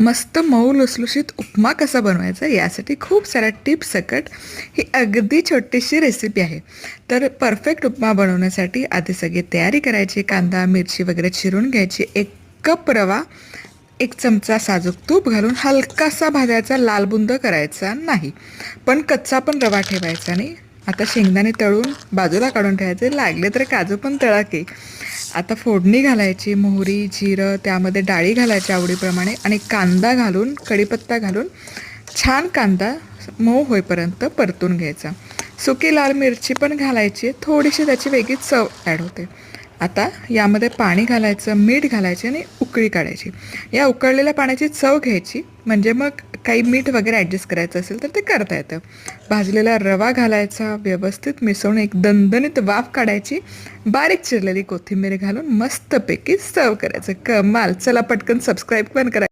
मस्त मऊ लुसलुशीत उपमा कसा बनवायचा यासाठी खूप साऱ्या टिप्स सकट ही अगदी छोटीशी रेसिपी आहे. तर परफेक्ट उपमा बनवण्यासाठी आधी सगळी तयारी करायची. कांदा मिरची वगैरे चिरून घ्यायची. 1 कप रवा, 1 चमचा साजूक तूप घालून हलकासा भाजायचा, लाल बुंद करायचा नाही, पण कच्चा पण रवा ठेवायचा नाही. आता शेंगदाणे तळून बाजूला काढून ठेवायचे, लागले तर काजू पण तळा की. आता फोडणी घालायची, मोहरी जिरं, त्यामध्ये डाळी घालायच्या आवडीप्रमाणे आणि कांदा घालून कढीपत्ता घालून छान कांदा मऊ होईपर्यंत परतून घ्यायचा. सुकी लाल मिरची पण घालायची, थोडीशी त्याची वेगळीच चव ॲड होते. आता यामध्ये पाणी घालायचं, मीठ घालायचे आणि उकळी काढायची. या उकळलेल्या पाण्याची चव घ्यायची, म्हणजे मग काही मीठ वगैरे ॲडजस्ट करायचं असेल तर ते करता येतं. भाजलेला रवा घालायचा, व्यवस्थित मिसळून एक दणदणीत वाफ काढायची. बारीक चिरलेली कोथिंबीर घालून मस्तपैकी सर्व करायचं. कमाल. चला पटकन सबस्क्राईब पण करा.